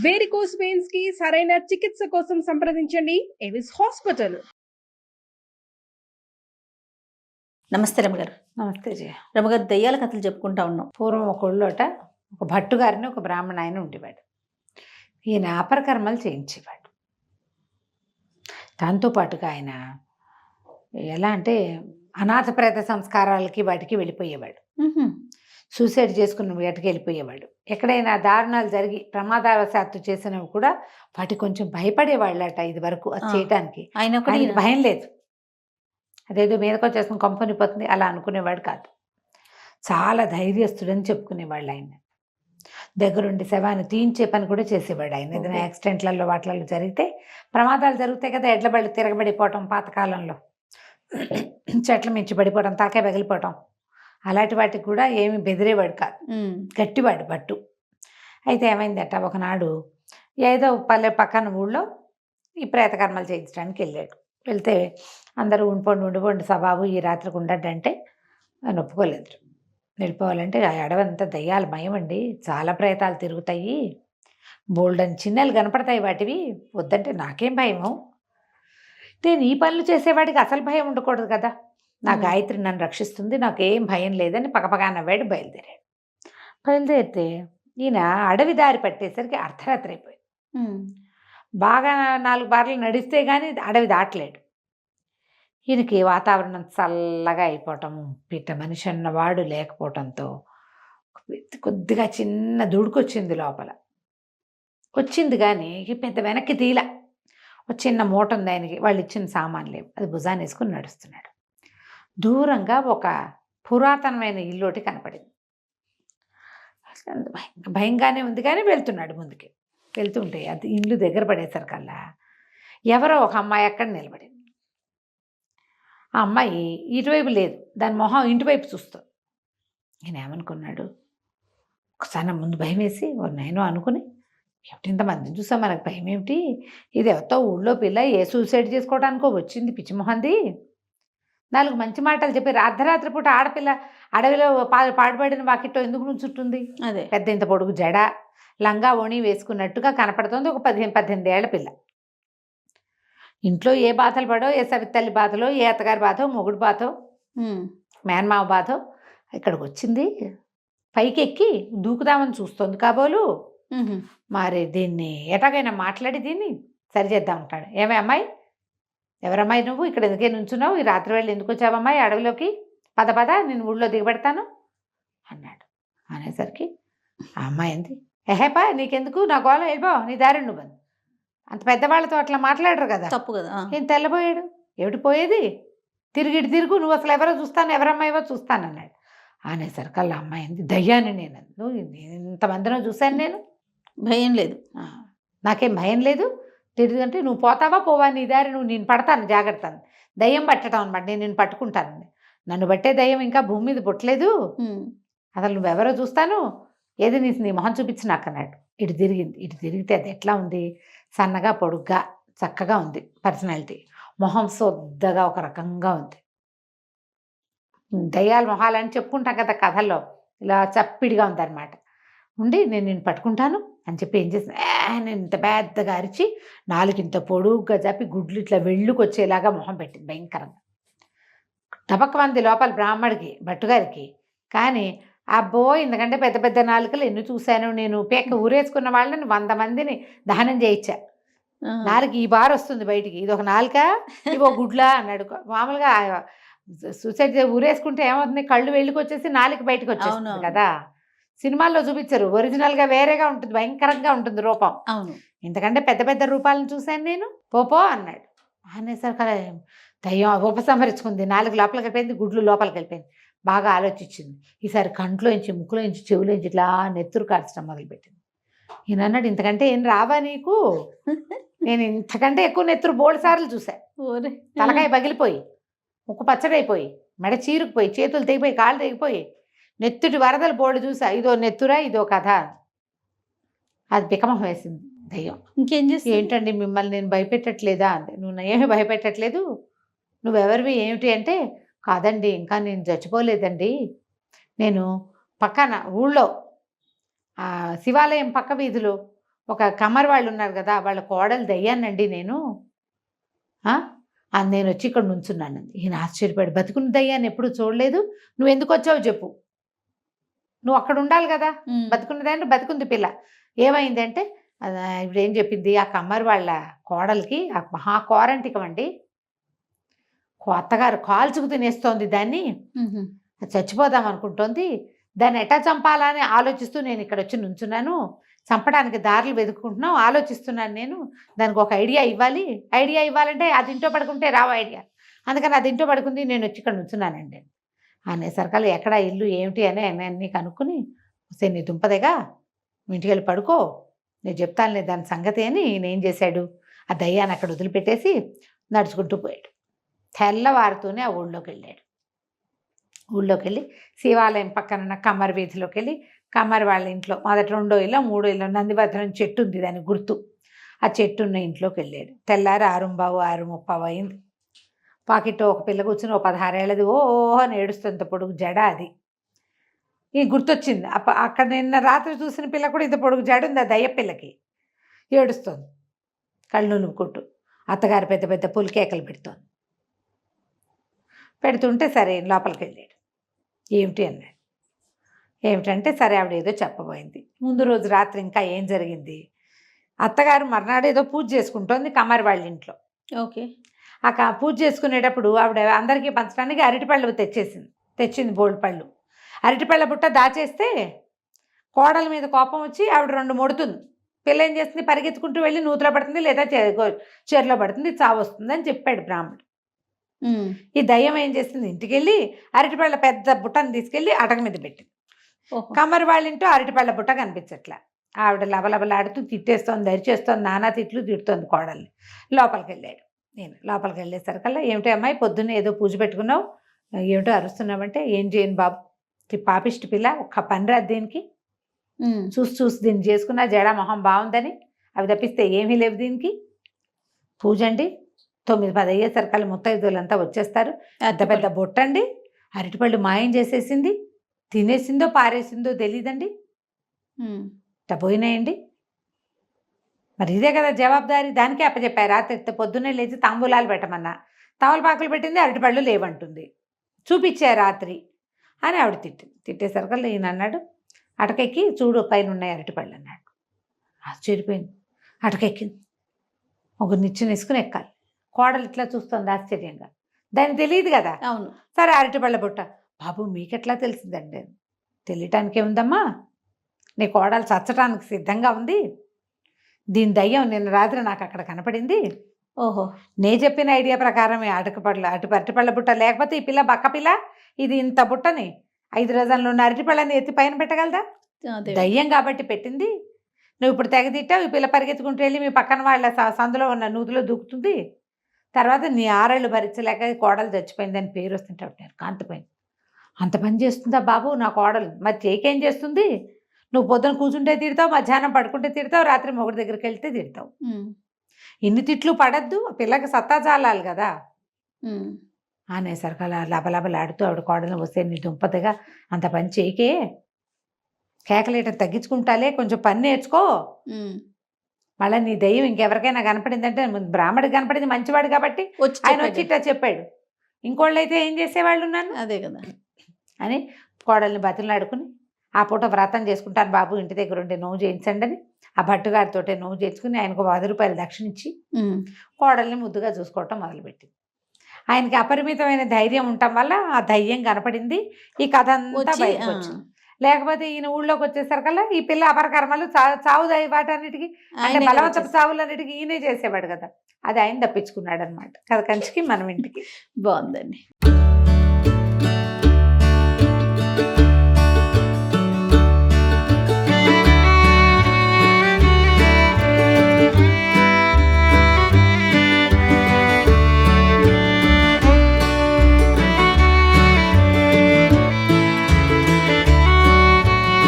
Varicose veins కి సరైన చికిత్స కోసం సంప్రదించండి ఎవిస్ హాస్పిటల్. నమస్తే రమగారు. నమస్తే జయ. రమగారు, దయ్యాల కథలు చెప్పుకుంటా ఉన్నాం. పూర్వం ఒక ఊళ్ళోట ఒక భట్టు గారిని ఒక బ్రాహ్మణ ఆయన ఉండేవాడు. ఈయన అపరకర్మలు చేయించేవాడు. దాంతోపాటుగా ఆయన ఎలా అంటే అనాథ ప్రేత సంస్కారాలకి వాటికి వెళ్ళిపోయేవాడు. సూసైడ్ చేసుకున్న వాటికి వెళ్ళిపోయేవాడు. ఎక్కడైనా దారుణాలు జరిగి ప్రమాదవశాత్తు చేసినవి కూడా వాటి కొంచెం భయపడేవాళ్ళట ఇది వరకు అది చేయటానికి. ఆయనకు భయం లేదు. అదేదో మీదకి వచ్చేస్తుంది కంపెనీపోతుంది అలా అనుకునేవాడు కాదు. చాలా ధైర్యస్తుడని చెప్పుకునేవాళ్ళు ఆయన. దగ్గరుండి శవాన్ని తీయించే పని కూడా చేసేవాడు ఆయన. ఏదైనా యాక్సిడెంట్లలో వాటిలలో జరిగితే ప్రమాదాలు జరుగుతాయి కదా, ఎడ్ల బళ్ళు తిరగబడిపోవటం, పాతకాలంలో చెట్ల మించి పడిపోవటం, తలకాయ పగిలిపోవటం, అలాంటి వాటికి కూడా ఏమి బెదిరేవాడు కాదు. గట్టివాడు భట్టు. అయితే ఏమైందట, ఒకనాడు ఏదో పల్లె పక్కన ఊళ్ళో ఈ ప్రేతకర్మలు చేయించడానికి వెళ్ళాడు. వెళ్తే అందరూ ఉండిపోండి సబాబు ఈ రాత్రికి ఉండడంటే ఆయన ఒప్పుకోలేదు. వెళ్ళిపోవాలంటే ఆ అడవంతా దయ్యాల మయమండి, చాలా ప్రేతాలు తిరుగుతాయి, బోల్డని చిన్నలు కనపడతాయి వాటివి, వద్దంటే నాకేం భయము, నేను ఈ పనులు చేసేవాడికి అసలు భయం ఉండకూడదు కదా, నా గాయత్రి నన్ను రక్షిస్తుంది, నాకేం భయం లేదని పకపగా నవ్వాడు. బయలుదేరితే ఈయన అడవి దారి పట్టేసరికి అర్ధరాత్రి అయిపోయింది. బాగా 4 బార్లు నడిస్తే కానీ అడవి దాటలేడు. ఈయనకి వాతావరణం చల్లగా అయిపోవటము, పిట్ట మనిషి అన్నవాడు లేకపోవటంతో కొద్దిగా చిన్న దుడుకొచ్చింది లోపల. వచ్చింది కానీ పెద్ద వెనక్కి తీల. ఒక చిన్న మూట ఉంది ఆయనకి, వాళ్ళు ఇచ్చిన సామాన్లు లేవు, అది భుజాన్ని వేసుకుని నడుస్తున్నాడు. దూరంగా ఒక పురాతనమైన ఇల్లోటి కనపడింది. భయంగానే ఉంది కానీ వెళ్తున్నాడు ముందుకి. వెళ్తుంటే అది ఇల్లు దగ్గర పడేసరికల్లా ఎవరో ఒక అమ్మాయి అక్కడ నిలబడింది. ఆ అమ్మాయి ఇటువైపు లేదు, దాని మొహం ఇంటివైపు చూస్తుంది. నేను ఏమనుకున్నాడు, ఒకసారి ముందు భయం వేసి నేను అనుకుని, ఏమిటి ఇంతమందిని చూసా మనకు భయం ఏమిటి, ఇది ఎవరితో ఊళ్ళో పిల్ల ఏ సూసైడ్ చేసుకోవడానికో వచ్చింది పిచ్చిమొహంది, 4 మంచి మాటలు చెప్పి అర్ధరాత్రి పూట ఆడపిల్ల అడవిలో పాడుపడిన వాకిట్లో ఎందుకు నుంచుంటుంది, అదే పెద్ద ఇంత పొడుగు జడ లంగా ఓణి వేసుకున్నట్టుగా కనపడుతుంది ఒక 15-18 ఏళ్ల పిల్ల. ఇంట్లో ఏ బాధలు పడో, ఏ సవితల్లి బాధలో, ఏ అత్తగారి బాధో, మొగుడు బాధో, మేనమావ బాధో, ఇక్కడికి వచ్చింది పైకి ఎక్కి దూకుదామని చూస్తుంది కాబోలు. మరి దీన్ని ఎటాగైనా మాట్లాడి దీన్ని సరిచేద్దాం అంటాడు. ఏమే అమ్మాయి, ఎవరమ్మాయి నువ్వు, ఇక్కడ ఎందుకే నుంచున్నావు, ఈ రాత్రి వేళ ఎందుకు వచ్చావమ్మాయి అడవిలోకి, పద నేను ఊళ్ళో దిగబెడతాను అన్నాడు. అనేసరికి ఆ అమ్మాయి అంది, ఎహేపా నీకెందుకు, నా గోళ వెళ్ళిపో, నీ దారి నువ్వు. అంత పెద్దవాళ్ళతో అట్లా మాట్లాడరు కదా, తప్పు కదా. ఏం తెల్లబోయాడు, ఏమిటి పోయేది, తిరుగు నువ్వు అసలు ఎవరో చూస్తాను, ఎవరమ్మాయివో చూస్తాను అన్నాడు. అనేసరికల్లా అమ్మాయి అంది, దయ్యాన్ని నేను ఇంతమందినో చూశాను, నేను భయం లేదు, నాకేం భయం లేదు, తిరిగి అంటే నువ్వు పోతావా పోవా, నీ దారి నువ్వు, నేను పడతాను జాగ్రత్త, దయ్యం పట్టడం అనమాట, నేను పట్టుకుంటాను, నన్ను బట్టే దయ్యం ఇంకా భూమి మీద పుట్టలేదు, అసలు నువ్వెవరో చూస్తాను, ఏది నీ మొహం చూపించి నాకు అన్నాడు. ఇటు తిరిగితే అది ఎట్లా ఉంది, సన్నగా పొడుగ్గా చక్కగా ఉంది పర్సనాలిటీ, మొహం సొద్దగా ఒక రకంగా ఉంది. దయ్యాల మొహాలని చెప్పుకుంటాం కదా కథల్లో, ఇలా చప్పిడిగా ఉందన్నమాట. ఉండి నేను పట్టుకుంటాను అని చెప్పి ఏం చేసిన, నేను ఇంత పెద్దగా అరిచి 4 ఇంత పొడుగ్గా చెప్పి గుడ్లు ఇట్లా వెళ్ళుకొచ్చేలాగా మొహం పెట్టింది భయంకరంగా. టపక్మంది లోపల బ్రాహ్మడికి భట్టుగారికి. కానీ అబ్బో ఇంతకంటే పెద్ద పెద్ద నాలుకలు ఎన్ని చూశాను నేను, పేక ఊరేసుకున్న వాళ్ళని 100 మందిని దహనం చేయించా, నాలుగు ఈ బార్ వస్తుంది బయటికి, ఇది ఒక నాలుక ఇవో గుడ్లా అన్నాడు. మామూలుగా సూసైడ్ ఊరేసుకుంటే ఏమవుతుంది, కళ్ళు వెళ్ళుకొచ్చేసి నాలుక బయటకు వచ్చేస్తుంది కదా, సినిమాల్లో చూపించరు, ఒరిజినల్గా వేరేగా ఉంటుంది, భయంకరంగా ఉంటుంది రూపం. అవును, ఇంతకంటే పెద్ద పెద్ద రూపాలను చూశాను నేను, పోపో అన్నాడు. అనేసరికి దయ్యం ఉపసంహరించుకుంది, 4 లోపలికి వెళ్ళిపోయింది, గుడ్లు లోపలికి వెళ్ళిపోయింది. బాగా ఆలోచించింది. ఈసారి కంట్లోంచి ముక్కులోంచి చెవులోంచి ఇట్లా నెత్తురు కార్చడం మొదలుపెట్టింది. ఈయన అన్నాడు, ఇంతకంటే ఏం రావా నీకు, నేను ఇంతకంటే ఎక్కువ నెత్తురు బోల్డ్ సార్లు చూసా, తలకాయ పగిలిపోయి, ముక్కు పచ్చడైపోయి, మెడ చీరుకుపోయి, చేతులు తెగిపోయి, కాళ్ళు తెగిపోయి, నెత్తుటి వరదలు బోల్డ్ చూసా, ఇదో నెత్తురా ఇదో కథ. అది బికమహం వేసింది దయ్యం. ఇంకేం చేసి, ఏంటండి మిమ్మల్ని నేను భయపెట్టట్లేదా అంతే, నువ్వు ఏమీ భయపెట్టట్లేదు, నువ్వెవరివి ఏమిటి అంటే, కాదండి ఇంకా నేను చచ్చిపోలేదండి, నేను పక్కన ఊళ్ళో శివాలయం పక్క వీధిలో ఒక కమ్మరి వాళ్ళు ఉన్నారు కదా, వాళ్ళ కోడలు దయ్యానండి నేను, నేను వచ్చి ఇక్కడ నుంచున్నాను. ఈయన ఆశ్చర్యపడి, బతుకున్న దయ్యాన్ని ఎప్పుడు చూడలేదు, నువ్వు ఎందుకు వచ్చావు చెప్పు, నువ్వు అక్కడ ఉండాలి కదా, బతుకున్న దయ్యాన్ని, బతుకుంది పిల్ల. ఏమైందంటే ఇప్పుడు ఏం చెప్పింది, ఆ కమ్మరి వాళ్ళ కోడలికి మహా కోరంటికం అండి, అత్తగారు కాల్చుకు తినేస్తోంది దాన్ని, చచ్చిపోదాం అనుకుంటోంది, దాన్ని ఎట్టా చంపాలని ఆలోచిస్తూ నేను ఇక్కడ వచ్చి నుంచున్నాను, చంపడానికి దారులు వెతుక్కుంటున్నాం, ఆలోచిస్తున్నాను నేను, దానికి ఒక ఐడియా ఇవ్వాలంటే అది ఇంట్లో పడుకుంటే రావు ఐడియా, అందుకని అది ఇంట్లో పడుకుంది, నేను వచ్చి ఇక్కడ నుంచున్నానండి అనేసరికల్లా ఎక్కడ ఇల్లు ఏమిటి అని అన్నీ కనుక్కుని, వస్తే నీ దుంపదేగా మీ ఇంటికి వెళ్ళి పడుకో, నేను చెప్తానులే దాని సంగతి అని నేనేం చేశాడు, ఆ దయ్యాన్ని అక్కడ వదిలిపెట్టేసి నడుచుకుంటూ పోయాడు. తెల్లవారుతూనే ఆ ఊళ్ళోకి వెళ్ళి శివాలయం పక్కన కమ్మరి వీధిలోకి వెళ్ళి, కమ్మరి వాళ్ళ ఇంట్లో మొదటి 2వ ఇల్లు 3వ ఇల్లు నందిభద్రం చెట్టు ఉంది దానికి గుర్తు, ఆ చెట్టు ఉన్న ఇంట్లోకి వెళ్ళాడు. తెల్లారి 6:30 అయింది. పాకెట్ ఒక పిల్ల కూర్చుని, 16 ఏళ్ళది, అని ఏడుస్తుంది, పొడుగు జడ, అది ఈ గుర్తొచ్చింది. అక్కడ నిన్న రాత్రి చూసిన పిల్ల కూడా ఇంత పొడుగు జడ ఉంది, ఆ దయ్య పిల్లకి, ఏడుస్తుంది కళ్ళు నులుపుకుంటూ. అత్తగారు పెద్ద పెద్ద పులికేకలు పెడుతుంటే సరే లోపలికి వెళ్ళాడు. ఏమిటి అన్నాడు. ఏమిటంటే సరే ఆవిడ ఏదో చెప్పబోయింది. ముందు రోజు రాత్రి ఇంకా ఏం జరిగింది, అత్తగారు మర్నాడు ఏదో పూజ చేసుకుంటోంది కమ్మరి వాళ్ళ ఇంట్లో. ఓకే. ఆ పూజ చేసుకునేటప్పుడు ఆవిడ అందరికీ పంచడానికి అరటిపళ్ళు తెచ్చింది బోల్డ్ పళ్ళు. అరటిపళ్ళ బుట్ట దాచేస్తే కోడల మీద కోపం వచ్చి ఆవిడ 2 మొడుతుంది. పిల్ల ఏం చేస్తుంది, పరిగెత్తుకుంటూ వెళ్ళి నూతిలో పడుతుంది, లేదా చెరులో పడుతుంది, చావు వస్తుంది అని చెప్పాడు బ్రాహ్మణుడు. ఈ దయ్యం ఏం చేస్తుంది, ఇంటికి వెళ్ళి అరటిపళ్ళ పెద్ద బుట్టను తీసుకెళ్ళి అటక మీద పెట్టింది. కమ్మరి వాళ్ళ ఇంట్లో అరటిపళ్ళ బుట్ట కనిపించట్లా. ఆవిడ లబలబలాడుతూ తిట్టేస్తోంది, దరిచేస్తోంది, నానా తిట్లు తిడుతోంది కోడల్ని. లోపలికి వెళ్ళాడు. నేను లోపలికి వెళ్ళేసరికల్లా, ఏమిటో అమ్మాయి పొద్దున్నే ఏదో పూజ పెట్టుకున్నావు, ఏమిటో అరుస్తున్నావంటే, ఏం చేయను బాబు, పాపిష్టి పిల్ల, ఒక్క పని రాదు దీనికి, చూసి దీన్ని చేసుకున్నా జడ మొహం బాగుందని, అవి తప్పిస్తే ఏమీ లేవు దీనికి, పూజ అండి 9-10 అయ్యేసరికల్లా ముత్తైదులంతా వచ్చేస్తారు, పెద్ద పెద్ద బొట్టండి, అరటిపళ్ళు మాయం చేసేసింది, తినేసిందో పారేసిందో తెలీదండి, పోయినాయండి. మరి ఇదే కదా జవాబుదారీ, దానికే అప్పచెప్పారు. రాత్రి పొద్దున్నే లేచి తాంబూలాలు పెట్టమన్నా, తమలపాకులు పెట్టింది, అరటిపళ్ళు లేవంటుంది, చూపించారు రాత్రి అని ఆవిడ తిట్టేసరికల్లా ఈయన అన్నాడు, అటకెక్కి చూడు పైన ఉన్నాయి అరటిపళ్ళు అన్నాడు. ఆశ్చర్యపోయింది. అటకెక్కింది, ఒక నిచ్చెన వేసుకుని ఎక్కాలి. కోడలు ఇట్లా చూస్తుంది ఆశ్చర్యంగా, దానికి తెలియదు కదా. అవును. సరే అరటిపళ్ళ బుట్ట, బాబు మీకెట్లా తెలిసిందండి, తెలియటానికే ఉందమ్మా, నీ కోడలు చచ్చటానికి సిద్ధంగా ఉంది, దీని దయ్యం నిన్న రాత్రి నాకు అక్కడ కనపడింది. ఓహో, నే చెప్పిన ఐడియా ప్రకారమే అరటిపళ్ళ బుట్ట, లేకపోతే ఈ పిల్ల బక్క పిల్ల ఇది ఇంత బుట్టని 5 డజన్లు ఉన్న అరటిపళ్ళని ఎత్తి పైన పెట్టగలదా, దయ్యం కాబట్టి పెట్టింది. నువ్వు ఇప్పుడు తెగ తిట్టావు, ఈ పిల్ల పరిగెత్తుకుంటూ వెళ్ళి మీ పక్కన వాళ్ళ సందులో ఉన్న నూతిలో దూకుతుంది, తర్వాత నీ 6 ఏళ్ళు భరించలేక కోడలు చచ్చిపోయిందని పేరు వస్తుంటే ఉంటారు, కాంతిపోయింది. అంత పని చేస్తుందా బాబు నా కోడలు, మరి చేకేం చేస్తుంది, నువ్వు పొద్దున కూర్చుంటే తిడతావు, మధ్యాహ్నం పడుకుంటే తిడతావు, రాత్రి మొగుడి దగ్గరికి వెళ్తే తిడతావు, ఇన్ని తిట్లు పడద్దు, ఆ పిల్లకి సత్తా చాలాలి కదా అనేసరికి అలా లబలబలాడుతూ ఆవిడ కోడలు వస్తే, నీ దుంపతగా అంత పని చేయకే, కేకలేట తగ్గించుకుంటాలే, కొంచెం పని నేర్చుకో, మళ్ళీ నీ దయ్యం ఇంకెవరికైనా కనపడిందంటే, బ్రాహ్మడికి కనపడింది మంచివాడు కాబట్టి ఆయన వచ్చి ఇట్లా చెప్పాడు, ఇంకోళ్ళు అయితే ఏం చేసేవాళ్ళు ఉన్నాను, అదే కదా అని కోడల్ని బతిలాడుకుని, ఆ పూట వ్రతం చేసుకుంటాను బాబు, ఇంటి దగ్గర ఉండి నోవు చేయించండి అని ఆ భట్టుగారితో నోవు చేసుకుని ఆయనకు 10 రూపాయలు దక్షిణ ఇచ్చి కోడల్ని ముద్దుగా చూసుకోవటం మొదలుపెట్టింది. ఆయనకి అపరిమితమైన ధైర్యం ఉండటం వల్ల ఆ ధైర్యం కనపడింది, ఈ కథ అంతా బయటకు వచ్చింది. లేకపోతే ఈయన ఊళ్ళోకి వచ్చేసరికల్లా ఈ పిల్ల అపరకర్మలు చావు వాటన్నిటికీ, అంటే బలవంతపు చావులన్నిటికీ ఈయనే చేసేవాడు కదా, అది ఆయన తప్పించుకున్నాడు అనమాట. కథ కంచికి మనం ఇంటికి. బాగుందండి.